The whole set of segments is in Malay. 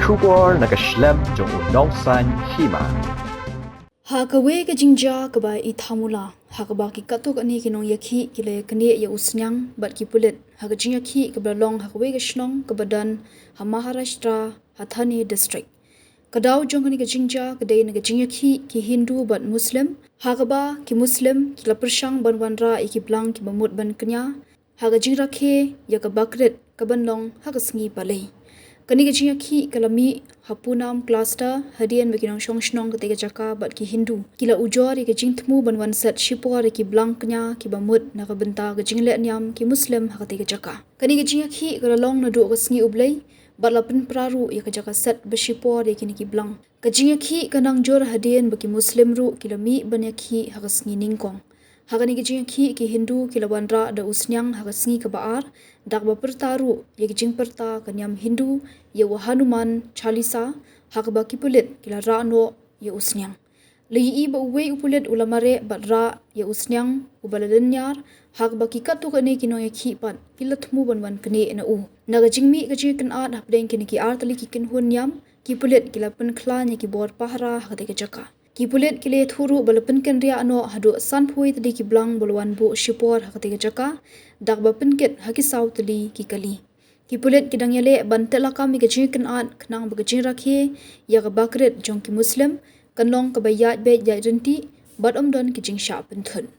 Shubor nakaslem jong unongsan Hima. Hakawe ke Jingja ke bai ithamula hakaba ki katok ani kinong Ïaknieh ki le Ïaknieh ya Sniang bat ki Pulit haka Jingïakhih ke balong hakawe ke Shnong ke badan ha Maharashtra Hathani district kadau jong ani ke Jingja ke dei ke Jingïakhih ki Hindu bat Muslim hakaba ki Muslim ki la persang ban wanra iki blang ki bamut ban kenya haka Jingïakhih ya ke bakret ke banlong haka sngi palai kani ke Jingïakhih kalami hapunam cluster hadian bekinong shongshnong ketika jaka bat ki Hindu kila ujor ke jingtmu banwan set shipor ki blanknya ki bamut na benta ke jingle nyam ki Muslim ha ketika jaka kani ke Jingïakhih kalalong na du ke sngi ublai bat lapin praru ya ke jaka set beshipor kini ki blang ke Jingïakhih kanang jor hadian beki Muslim ru kilami banyaki ha ke sngi ningkong Hakani ke Jingïakhih ki Hindu ki lawanra da Sniang ha sngi ke baar dak ba pertaru ye jing perta kanyam Hindu ye wa Hanuman Chalisa ha ba ki Pulit ki la ra no ye Sniang le yi ba uwe upulit ulamare bat ra ye Sniang ubalalenyar ha ba ki katu kani ki no Ïaknieh pat ki latmu banwan kene na u naga jingmi ke jikan at Hapdeng kini ki artali ki kin hun yam ki Pulit ki la pen klan ye ki bor pahra ha ke jaka Ki Pulit ki le thuru balapin ken ria ano hadu sanpui tadi ki blang bolwan bu shipor ha ketika jaka dak ba pinket ha ki saw tali ki kali ki Pulit ki dangyale ban telakam mi ke jikan at knang ba Jingïakhih ya ga bakret jong ki Muslim kanlong ka bayat be ya renti bat omdon ki jingsha penthun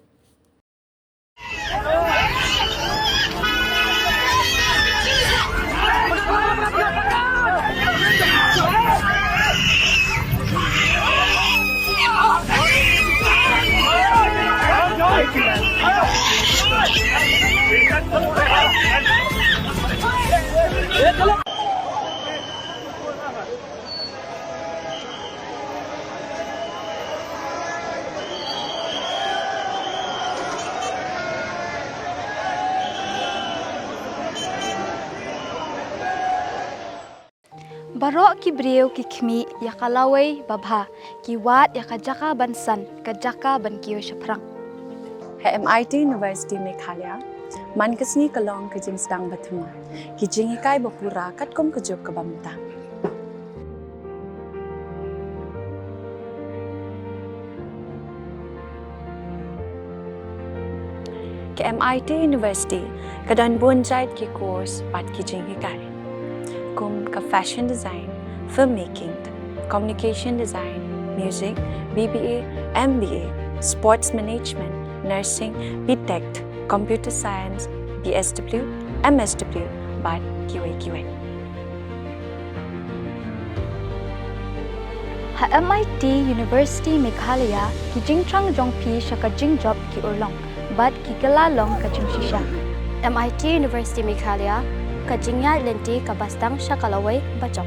Barok ki breu ki khmi ya kalawai babha ki wat ya kajaka bansan kajaka ban kiyo shaprang MIT University Meghalaya mankasni kalong ke jingsdang bathuma ki jingikai bapura katkom kejok ke bamta ke MIT University kadan bonjait ki course pat ki jingikai kum ka fashion design, filmmaking, communication design, music, BBA, MBA, sports management, nursing, BTech, computer science, BSW, MSW, but QA. Ha MIT University Meghalaya ki jingtrang jongpi shaka jingjob ki urlong but ki kalalong ka jingshisha MIT University Meghalaya ka Jingïakhih lenti ka bastang syakalawai bacok